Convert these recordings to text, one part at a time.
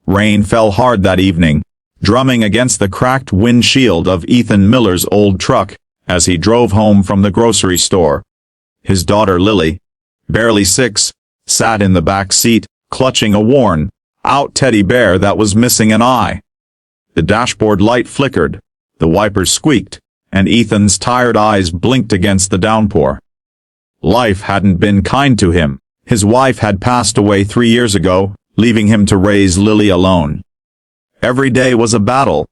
Rain fell hard that evening, drumming against the cracked windshield of Ethan Miller's old truck as he drove home from the grocery store. His daughter Lily, barely 6, sat in the back seat, clutching a worn-out teddy bear that was missing an eye. The dashboard light flickered, the wipers squeaked, and Ethan's tired eyes blinked against the downpour. Life hadn't been kind to him. His wife had passed away 3 years ago, leaving him to raise Lily alone. Every day was a battle.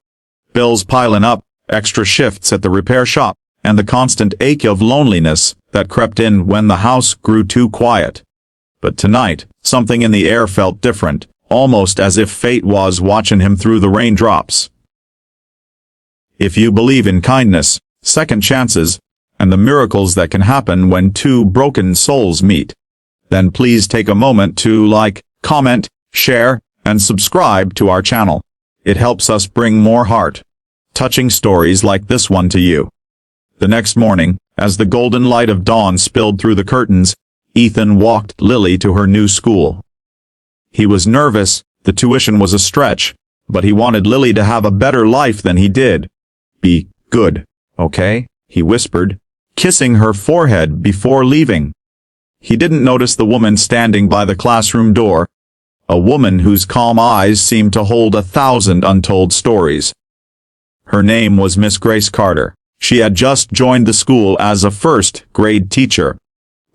Bills piling up, extra shifts at the repair shop, and the constant ache of loneliness that crept in when the house grew too quiet. But tonight, something in the air felt different, almost as if fate was watching him through the raindrops. If you believe in kindness, second chances, and the miracles that can happen when two broken souls meet, then please take a moment to like, comment, share, and subscribe to our channel. It helps us bring more heart-touching stories like this one to you. The next morning, as the golden light of dawn spilled through the curtains, Ethan walked Lily to her new school. He was nervous, the tuition was a stretch, but he wanted Lily to have a better life than he did. "Be good, okay?" he whispered, kissing her forehead before leaving. He didn't notice the woman standing by the classroom door, a woman whose calm eyes seemed to hold 1,000 untold stories. Her name was Miss Grace Carter. She had just joined the school as a first-grade teacher.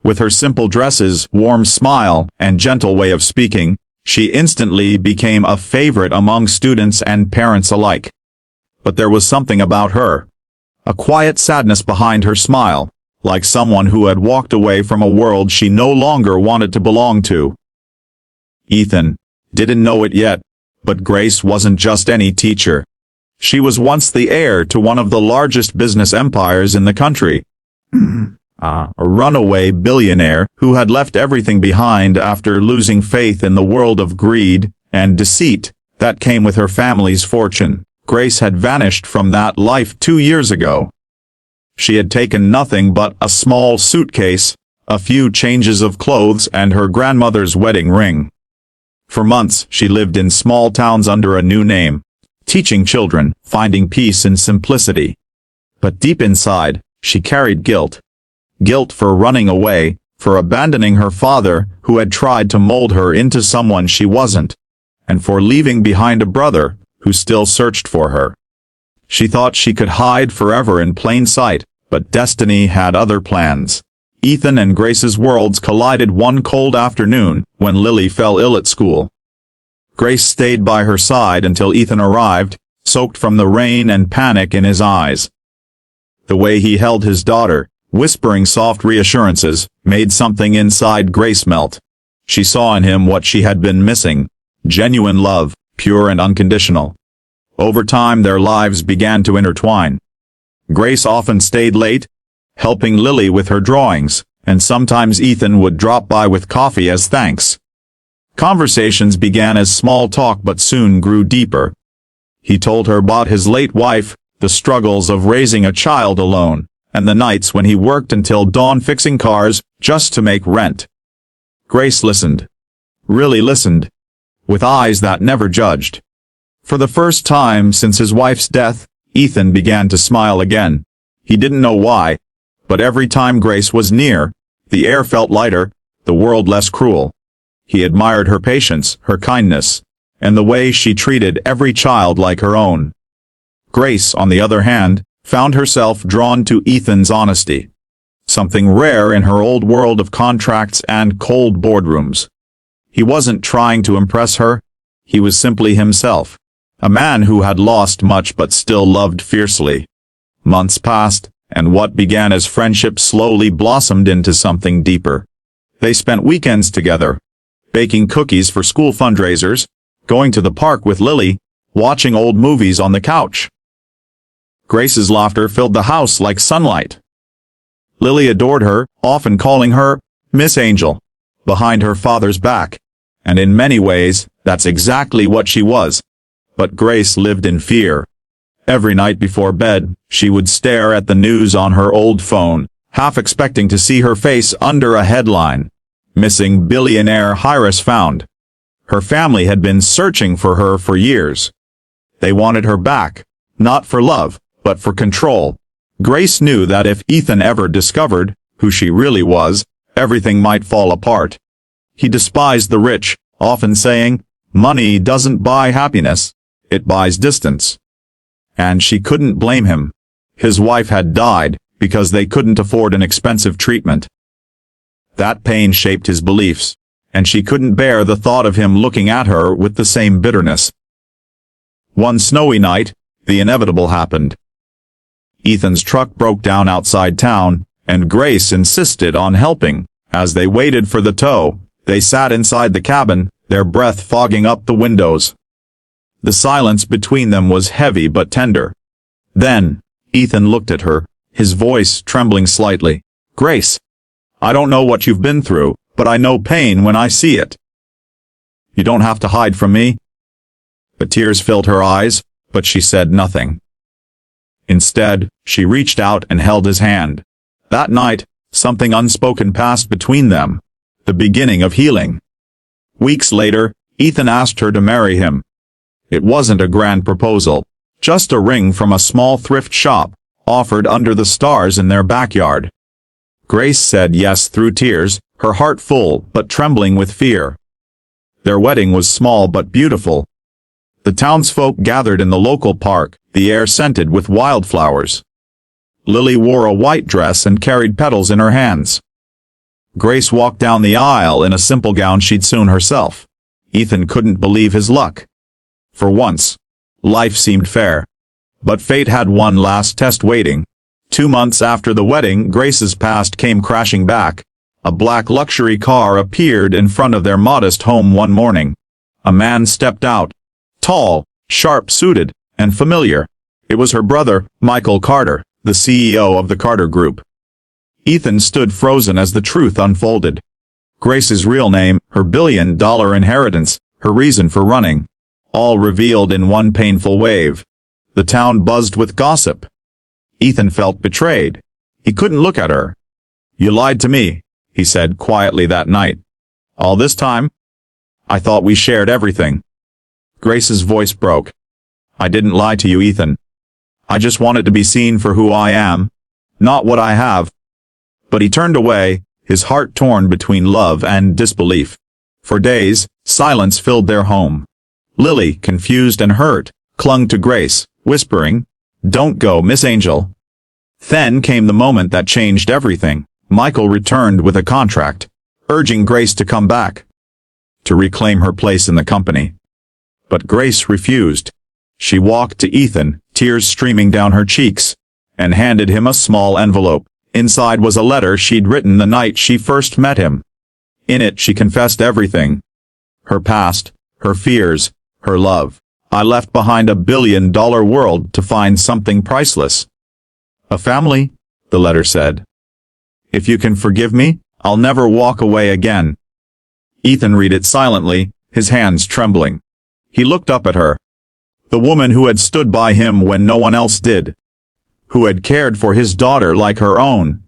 With her simple dresses, warm smile, and gentle way of speaking, she instantly became a favorite among students and parents alike. But there was something about her, a quiet sadness behind her smile, like someone who had walked away from a world she no longer wanted to belong to. Ethan didn't know it yet, but Grace wasn't just any teacher. She was once the heir to one of the largest business empires in the country. A runaway billionaire who had left everything behind after losing faith in the world of greed and deceit that came with her family's fortune. Grace had vanished from that life 2 years ago. She had taken nothing but a small suitcase, a few changes of clothes, and her grandmother's wedding ring. For months, she lived in small towns under a new name, teaching children, finding peace in simplicity. But deep inside, she carried guilt. Guilt for running away, for abandoning her father, who had tried to mold her into someone she wasn't, and for leaving behind a brother, who still searched for her. She thought she could hide forever in plain sight, but destiny had other plans. Ethan and Grace's worlds collided one cold afternoon, when Lily fell ill at school. Grace stayed by her side until Ethan arrived, soaked from the rain and panic in his eyes. The way he held his daughter, whispering soft reassurances, made something inside Grace melt. She saw in him what she had been missing: genuine love, pure and unconditional. Over time their lives began to intertwine. Grace often stayed late, helping Lily with her drawings, and sometimes Ethan would drop by with coffee as thanks. Conversations began as small talk but soon grew deeper. He told her about his late wife, the struggles of raising a child alone, and the nights when he worked until dawn fixing cars just to make rent. Grace listened. Really listened. With eyes that never judged. For the first time since his wife's death, Ethan began to smile again. He didn't know why, but every time Grace was near, the air felt lighter, the world less cruel. He admired her patience, her kindness, and the way she treated every child like her own. Grace, on the other hand, found herself drawn to Ethan's honesty. Something rare in her old world of contracts and cold boardrooms. He wasn't trying to impress her. He was simply himself. A man who had lost much but still loved fiercely. Months passed, and what began as friendship slowly blossomed into something deeper. They spent weekends together, baking cookies for school fundraisers, going to the park with Lily, watching old movies on the couch. Grace's laughter filled the house like sunlight. Lily adored her, often calling her Miss Angel, behind her father's back. And in many ways, that's exactly what she was. But Grace lived in fear. Every night before bed, she would stare at the news on her old phone, half expecting to see her face under a headline: "Missing Billionaire Heiress Found." Her family had been searching for her for years. They wanted her back, not for love, but for control. Grace knew that if Ethan ever discovered who she really was, everything might fall apart. He despised the rich, often saying, "Money doesn't buy happiness, it buys distance." And she couldn't blame him. His wife had died because they couldn't afford an expensive treatment. That pain shaped his beliefs, and she couldn't bear the thought of him looking at her with the same bitterness. One snowy night, the inevitable happened. Ethan's truck broke down outside town, and Grace insisted on helping. As they waited for the tow, they sat inside the cabin, their breath fogging up the windows. The silence between them was heavy but tender. Then, Ethan looked at her, his voice trembling slightly. "Grace, I don't know what you've been through, but I know pain when I see it. You don't have to hide from me." The tears filled her eyes, but she said nothing. Instead, she reached out and held his hand. That night, something unspoken passed between them, the beginning of healing. Weeks later, Ethan asked her to marry him. It wasn't a grand proposal, just a ring from a small thrift shop, offered under the stars in their backyard. Grace said yes through tears, her heart full but trembling with fear. Their wedding was small but beautiful. The townsfolk gathered in the local park, the air scented with wildflowers. Lily wore a white dress and carried petals in her hands. Grace walked down the aisle in a simple gown she'd sewn herself. Ethan couldn't believe his luck. For once, life seemed fair. But fate had one last test waiting. 2 months after the wedding, Grace's past came crashing back. A black luxury car appeared in front of their modest home one morning. A man stepped out, tall, sharp-suited, and familiar. It was her brother, Michael Carter, the CEO of the Carter Group. Ethan stood frozen as the truth unfolded. Grace's real name, her billion-dollar inheritance, her reason for running, all revealed in one painful wave. The town buzzed with gossip. Ethan felt betrayed. He couldn't look at her. "You lied to me," he said quietly that night. "All this time? I thought we shared everything." Grace's voice broke. "I didn't lie to you, Ethan. I just wanted to be seen for who I am, not what I have." But he turned away, his heart torn between love and disbelief. For days, silence filled their home. Lily, confused and hurt, clung to Grace, whispering, "Don't go, Miss Angel." Then came the moment that changed everything. Michael returned with a contract, urging Grace to come back, to reclaim her place in the company. But Grace refused. She walked to Ethan, tears streaming down her cheeks, and handed him a small envelope. Inside was a letter she'd written the night she first met him. In it she confessed everything. Her past, her fears, her love. "I left behind $1 billion world to find something priceless. A family," the letter said. "If you can forgive me, I'll never walk away again." Ethan read it silently, his hands trembling. He looked up at her. The woman who had stood by him when no one else did. Who had cared for his daughter like her own.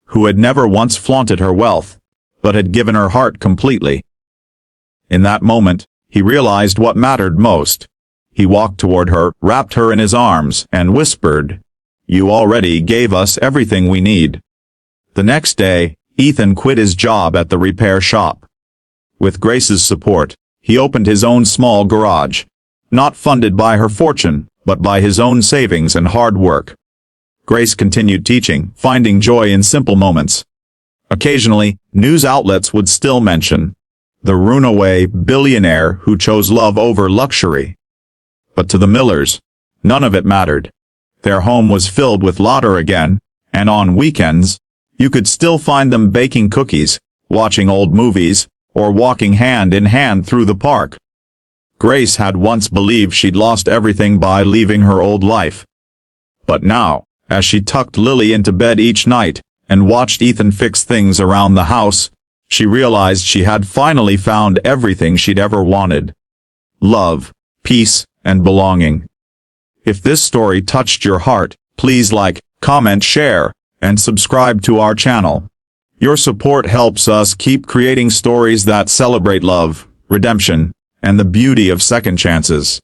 Who had never once flaunted her wealth, but had given her heart completely. In that moment, he realized what mattered most. He walked toward her, wrapped her in his arms, and whispered, "You already gave us everything we need." The next day, Ethan quit his job at the repair shop. With Grace's support, he opened his own small garage. Not funded by her fortune, but by his own savings and hard work. Grace continued teaching, finding joy in simple moments. Occasionally, news outlets would still mention the runaway billionaire who chose love over luxury. But to the Millers, none of it mattered. Their home was filled with laughter again, and on weekends, you could still find them baking cookies, watching old movies, or walking hand in hand through the park. Grace had once believed she'd lost everything by leaving her old life. But now, as she tucked Lily into bed each night, and watched Ethan fix things around the house, she realized she had finally found everything she'd ever wanted. Love, peace, and belonging. If this story touched your heart, please like, comment, share, and subscribe to our channel. Your support helps us keep creating stories that celebrate love, redemption, and the beauty of second chances.